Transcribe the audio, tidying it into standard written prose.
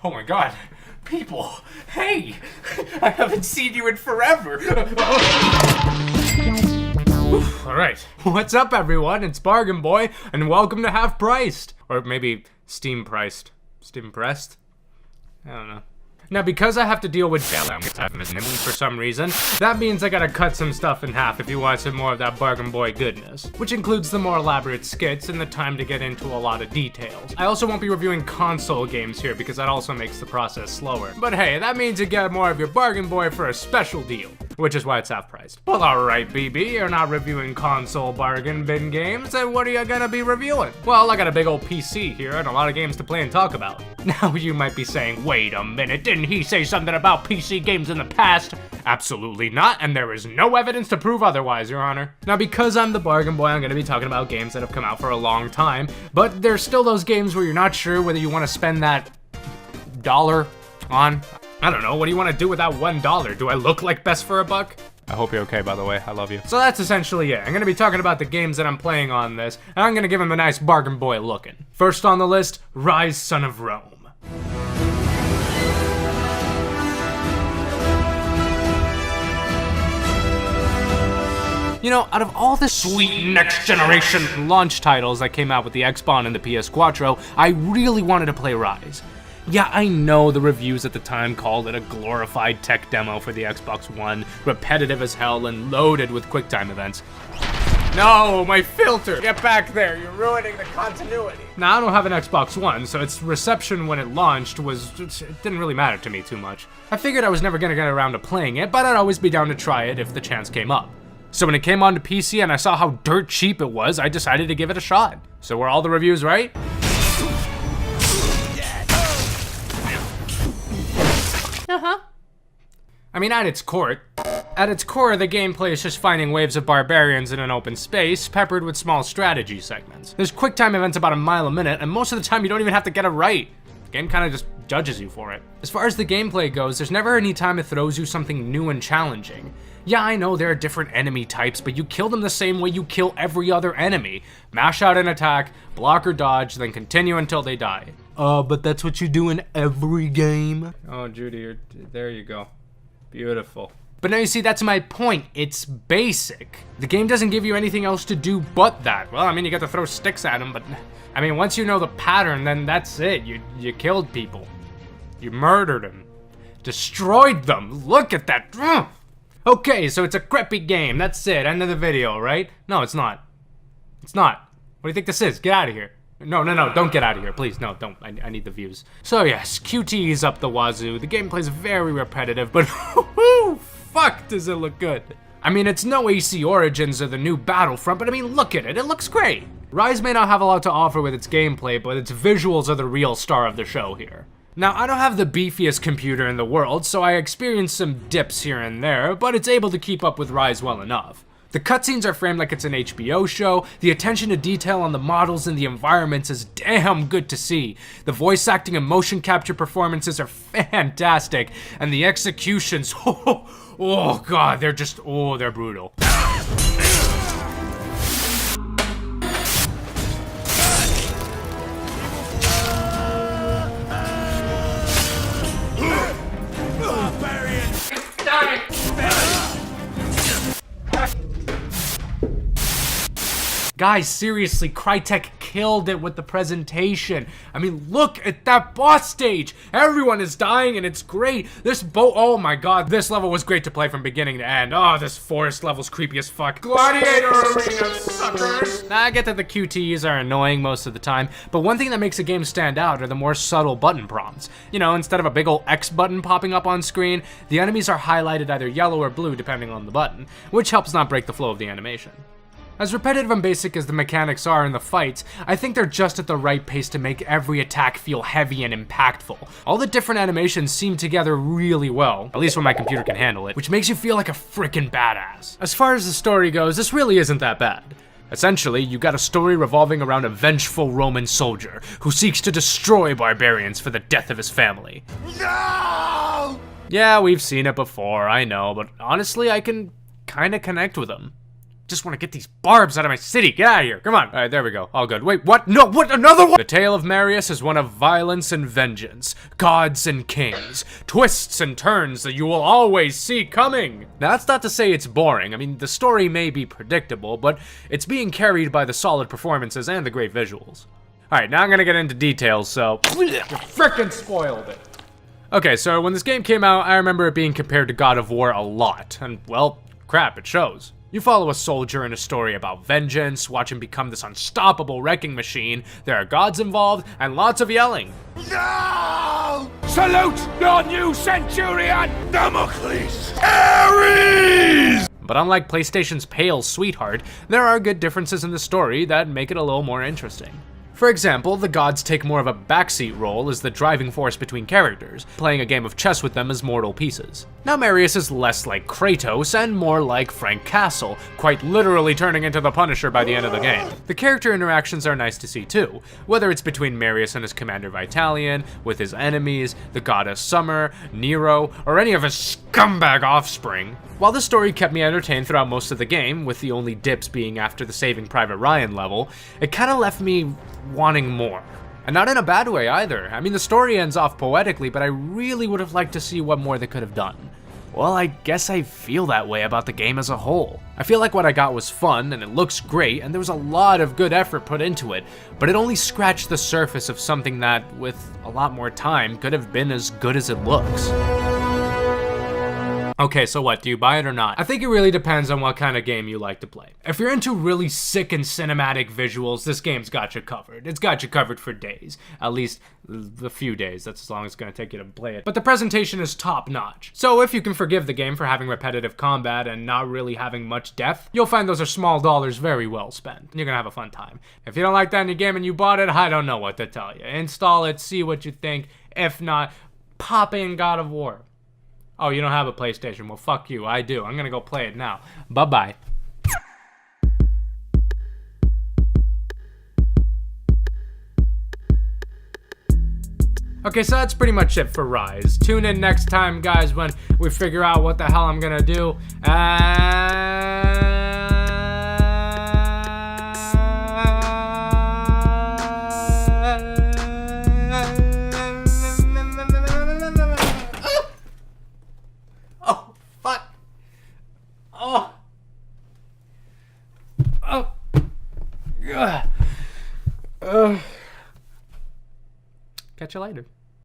Oh my god. People. Hey. I haven't seen you in forever. Alright. What's up, everyone? It's Bargain Boy, and welcome to Half Priced. Or maybe Steam Priced. Steam Pressed? I don't know. Now, because I have to deal with for some reason, that means I gotta cut some stuff in half if you want some more of that Bargain Boy goodness, which includes the more elaborate skits and the time to get into a lot of details. I also won't be reviewing console games here because that also makes the process slower. But hey, that means you get more of your Bargain Boy for a special deal, which is why it's half priced. Well, alright, BB, you're not reviewing console bargain bin games, then what are you gonna be reviewing? Well, I got a big old PC here and a lot of games to play and talk about. Now you might be saying, wait a minute, didn't he say something about PC games in the past? Absolutely not, and there is no evidence to prove otherwise, Your Honor. Now, because I'm the Bargain Boy, I'm gonna be talking about games that have come out for a long time, but there's still those games where you're not sure whether you want to spend that dollar on. I don't know, what do you want to do with that $1? Do I look like best for a buck? I hope you're okay, by the way. I love you. So that's essentially it. I'm gonna be talking about the games that I'm playing on this, and I'm gonna give them a nice Bargain Boy looking. First on the list, Ryse, Son of Rome. You know, out of all the sweet next-generation launch titles that came out with the Xbox and the PS Quattro, I really wanted to play Ryse. Yeah, I know the reviews at the time called it a glorified tech demo for the Xbox One, repetitive as hell and loaded with QuickTime events. No, my filter! Get back there, you're ruining the continuity. Now, I don't have an Xbox One, so its reception when it launched it didn't really matter to me too much. I figured I was never gonna get around to playing it, but I'd always be down to try it if the chance came up. So when it came onto PC and I saw how dirt cheap it was, I decided to give it a shot. So were all the reviews right? I mean, at its core, the gameplay is just finding waves of barbarians in an open space, peppered with small strategy segments. There's QuickTime events about a mile a minute, and most of the time you don't even have to get it right. The game kind of just judges you for it. As far as the gameplay goes, there's never any time it throws you something new and challenging. Yeah, I know there are different enemy types, but you kill them the same way you kill every other enemy. Mash out an attack, block or dodge, then continue until they die. But that's what you do in every game? Oh, Judy, there you go. Beautiful. But now you see, that's my point. It's basic. The game doesn't give you anything else to do but that. Well, I mean, you got to throw sticks at them, but I mean, once you know the pattern, then that's it. You killed people. You murdered them. Destroyed them. Look at that. Okay, so it's a crappy game. That's it. End of the video, right? No, it's not. It's not. What do you think this is? Get out of here. No, don't get out of here, please. No, don't. I need the views. So yes, QT is up the wazoo. The gameplay's very repetitive, but fuck does it look good. I mean, it's no AC Origins or the new Battlefront, but I mean, look at it. It looks great. Ryse may not have a lot to offer with its gameplay, but its visuals are the real star of the show here. Now, I don't have the beefiest computer in the world, so I experience some dips here and there, but it's able to keep up with Ryse well enough. The cutscenes are framed like it's an HBO show, the attention to detail on the models and the environments is damn good to see, the voice acting and motion capture performances are fantastic, and the executions, oh god, they're brutal. Guys, seriously, Crytek killed it with the presentation. I mean, look at that boss stage. Everyone is dying and it's great. Oh my god, this level was great to play from beginning to end. Oh, this forest level's creepy as fuck. Gladiator Arena, suckers. Now, I get that the QTEs are annoying most of the time, but one thing that makes a game stand out are the more subtle button prompts. You know, instead of a big ol' X button popping up on screen, the enemies are highlighted either yellow or blue depending on the button, which helps not break the flow of the animation. As repetitive and basic as the mechanics are in the fights, I think they're just at the right pace to make every attack feel heavy and impactful. All the different animations seem together really well, at least when my computer can handle it, which makes you feel like a freaking badass. As far as the story goes, this really isn't that bad. Essentially, you got a story revolving around a vengeful Roman soldier who seeks to destroy barbarians for the death of his family. No! Yeah, we've seen it before, I know, but honestly, I can kinda connect with him. just want to get these barbs out of my city. Get out of here. Come on. All right, there we go. All good. Wait, what? No, what? Another one? The tale of Marius is one of violence and vengeance, gods and kings, twists and turns that you will always see coming. Now, that's not to say it's boring. I mean, the story may be predictable, but it's being carried by the solid performances and the great visuals. All right, now I'm gonna get into details, so you frickin' spoiled it. Okay, so when this game came out, I remember it being compared to God of War a lot, and well, crap, it shows. You follow a soldier in a story about vengeance, watch him become this unstoppable wrecking machine, there are gods involved, and lots of yelling. No! Salute your new centurion, Damocles! Ares! But unlike PlayStation's pale sweetheart, there are good differences in the story that make it a little more interesting. For example, the gods take more of a backseat role as the driving force between characters, playing a game of chess with them as mortal pieces. Now Marius is less like Kratos and more like Frank Castle, quite literally turning into the Punisher by the end of the game. The character interactions are nice to see too, whether it's between Marius and his commander Vitalian, with his enemies, the goddess Summer, Nero, or any of his scumbag offspring. While the story kept me entertained throughout most of the game, with the only dips being after the Saving Private Ryan level, it kinda left me wanting more. And not in a bad way either. I mean, the story ends off poetically, but I really would have liked to see what more they could have done. Well, I guess I feel that way about the game as a whole. I feel like what I got was fun, and it looks great, and there was a lot of good effort put into it, but it only scratched the surface of something that, with a lot more time, could have been as good as it looks. Okay, so what, do you buy it or not? I think it really depends on what kind of game you like to play. If you're into really sick and cinematic visuals, this game's got you covered. It's got you covered for days. At least a few days, that's as long as it's gonna take you to play it. But the presentation is top notch. So if you can forgive the game for having repetitive combat and not really having much depth, you'll find those are small dollars very well spent. You're gonna have a fun time. If you don't like that in your game and you bought it, I don't know what to tell you. Install it, see what you think. If not, pop in God of War. Oh, you don't have a PlayStation? Well, fuck you. I do. I'm gonna go play it now. Bye-bye. Okay, so that's pretty much it for Ryse. Tune in next time, guys, when we figure out what the hell I'm gonna do. Catch you later.